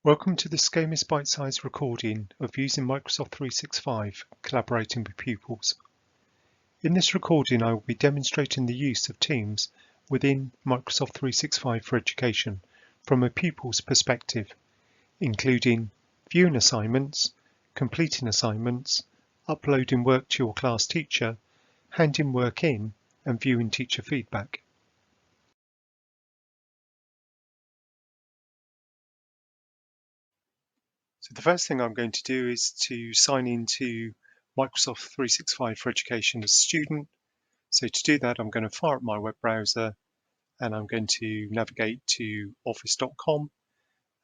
Welcome to the SCOMIS bite-sized recording of using Microsoft 365, collaborating with pupils. In this recording, I will be demonstrating the use of Teams within Microsoft 365 for Education from a pupil's perspective, including viewing assignments, completing assignments, uploading work to your class teacher, handing work in, and viewing teacher feedback. So the first thing I'm going to do is to sign into Microsoft 365 for Education as a student. So to do that, I'm going to fire up my web browser and I'm going to navigate to office.com,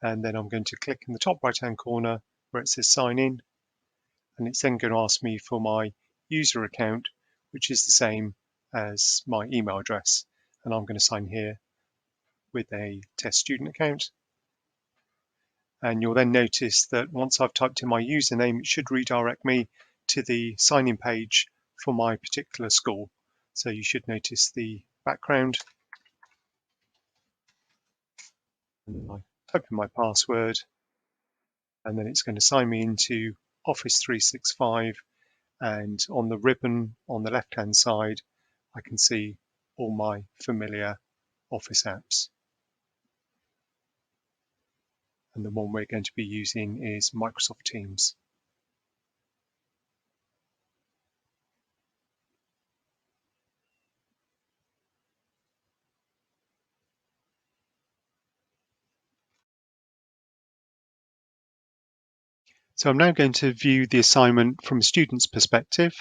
and then I'm going to click in the top right hand corner where it says sign in, and it's then going to ask me for my user account, which is the same as my email address, and I'm going to sign here with a test student account. And you'll then notice that once I've typed in my username, it should redirect me to the sign-in page for my particular school. So you should notice the background. And I type in my password, and then it's going to sign me into Office 365. And on the ribbon on the left-hand side, I can see all my familiar Office apps. And the one we're going to be using is Microsoft Teams. So I'm now going to view the assignment from a student's perspective.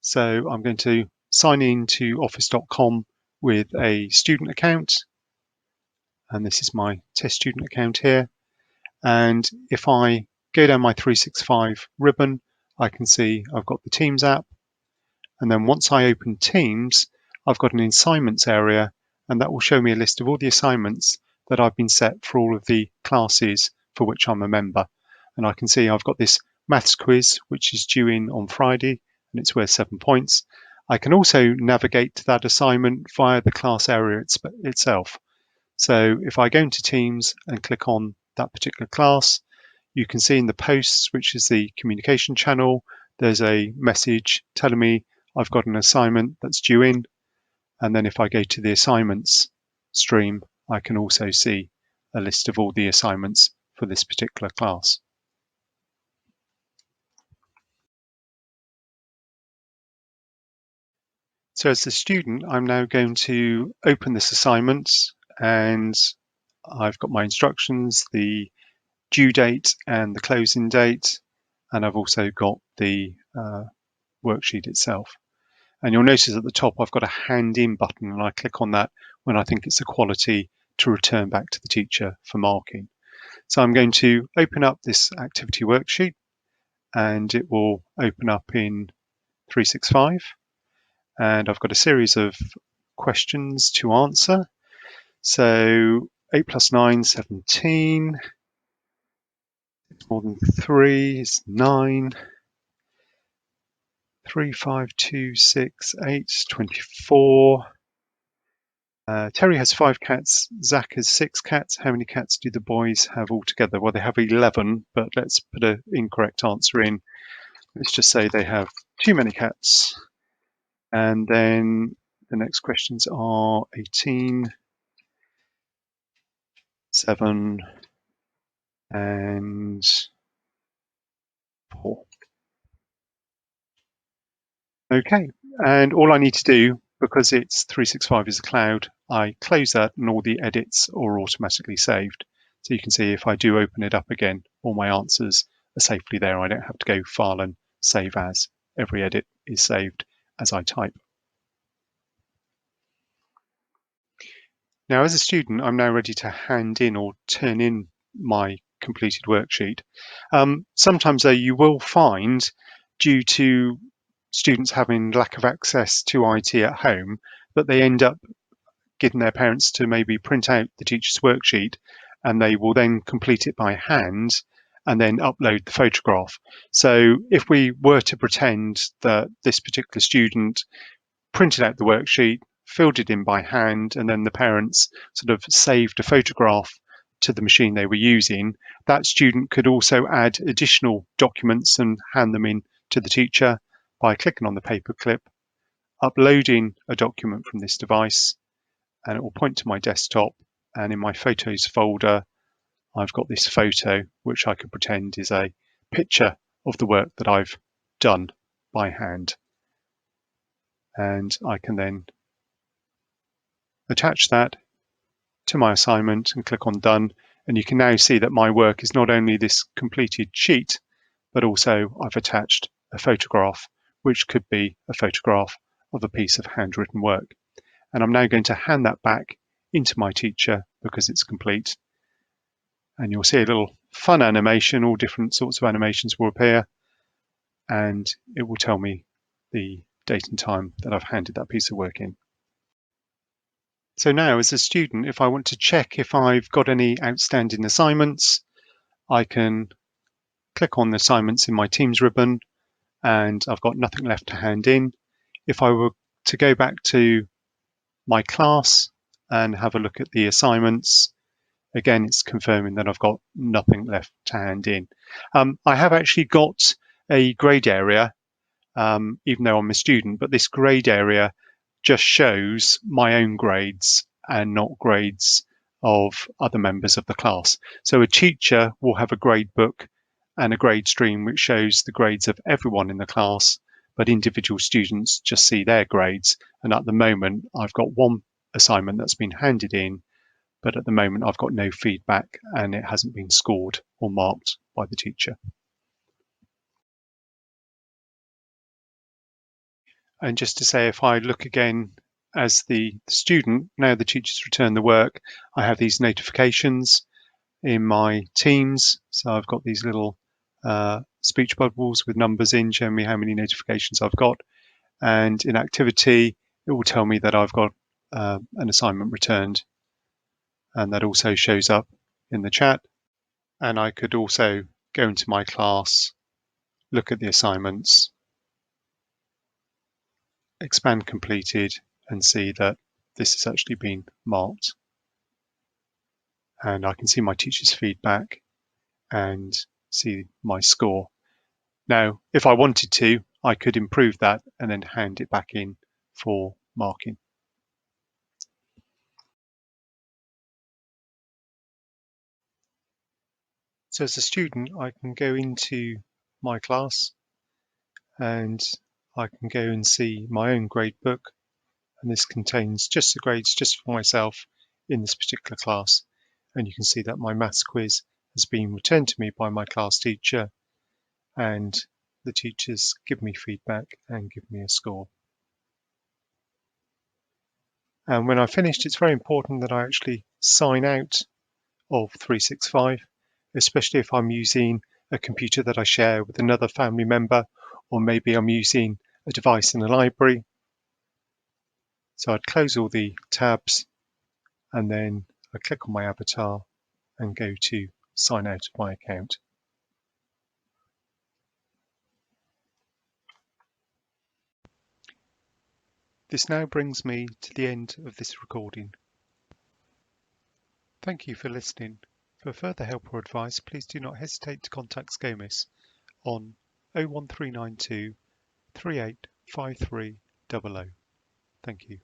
So I'm going to sign in to office.com with a student account. And this is my test student account here. And if I go down my 365 ribbon, I can see I've got the Teams app. And then once I open Teams, I've got an assignments area, and that will show me a list of all the assignments that I've been set for all of the classes for which I'm a member. And I can see I've got this maths quiz, which is due in on Friday, and it's worth 7 points. I can also navigate to that assignment via the class area itself. So if I go into Teams and click on that particular class, you can see in the posts, which is the communication channel, there's a message telling me I've got an assignment that's due in. And then if I go to the assignments stream, I can also see a list of all the assignments for this particular class. So as a student, I'm now going to open this assignment, and I've got my instructions, the due date and the closing date, and I've also got the worksheet itself. And you'll notice at the top I've got a hand in button, and I click on that when I think it's a quality to return back to the teacher for marking. So I'm going to open up this activity worksheet, and it will open up in 365. And I've got a series of questions to answer. So 8 plus 9, 17. More than 3 is 9. 3, 5, 2, 6, 8, 24. Terry has 5 cats. Zach has 6 cats. How many cats do the boys have altogether? Well, they have 11, but let's put an incorrect answer in. Let's just say they have too many cats. And then the next questions are 18, 7, and 4. Okay, and all I need to do, because it's 365 is a cloud, I close that and all the edits are automatically saved. So you can see if I do open it up again, all my answers are safely there. I don't have to go File and Save As. Every edit is saved as I type. Now, as a student, I'm now ready to hand in or turn in my completed worksheet. Sometimes, though, you will find, due to students having lack of access to IT at home, that they end up getting their parents to maybe print out the teacher's worksheet, and they will then complete it by hand and then upload the photograph. So if we were to pretend that this particular student printed out the worksheet, filled it in by hand, and then the parents sort of saved a photograph to the machine they were using, that student could also add additional documents and hand them in to the teacher by clicking on the paperclip, uploading a document from this device, and it will point to my desktop. And in my photos folder, I've got this photo, which I could pretend is a picture of the work that I've done by hand. And I can then attach that to my assignment and click on Done. And you can now see that my work is not only this completed sheet, but also I've attached a photograph, which could be a photograph of a piece of handwritten work. And I'm now going to hand that back into my teacher because it's complete. And you'll see a little fun animation, all different sorts of animations will appear, and it will tell me the date and time that I've handed that piece of work in. So now, as a student, if I want to check if I've got any outstanding assignments, I can click on the assignments in my Teams ribbon, and I've got nothing left to hand in. If I were to go back to my class and have a look at the assignments, again, it's confirming that I've got nothing left to hand in. I have actually got a grade area, even though I'm a student, but this grade area just shows my own grades and not grades of other members of the class. So a teacher will have a grade book and a grade stream which shows the grades of everyone in the class, but individual students just see their grades. And at the moment, I've got one assignment that's been handed in, but at the moment I've got no feedback and it hasn't been scored or marked by the teacher. And just to say, if I look again as the student, now the teacher's returned the work, I have these notifications in my Teams. So I've got these little speech bubbles with numbers in, showing me how many notifications I've got. And in activity, it will tell me that I've got an assignment returned. And that also shows up in the chat. And I could also go into my class, look at the assignments, expand completed, and see that this has actually been marked. And I can see my teacher's feedback and see my score. Now, if I wanted to, I could improve that and then hand it back in for marking. So as a student, I can go into my class and I can go and see my own grade book. And this contains just the grades just for myself in this particular class. And you can see that my maths quiz has been returned to me by my class teacher, and the teachers give me feedback and give me a score. And when I finished, it's very important that I actually sign out of 365, especially if I'm using a computer that I share with another family member, or maybe I'm using a device in a library. So I'd close all the tabs and then I click on my avatar and go to sign out of my account. This now brings me to the end of this recording. Thank you for listening. For further help or advice, please do not hesitate to contact SCOMIS on 01392 385300. Thank you.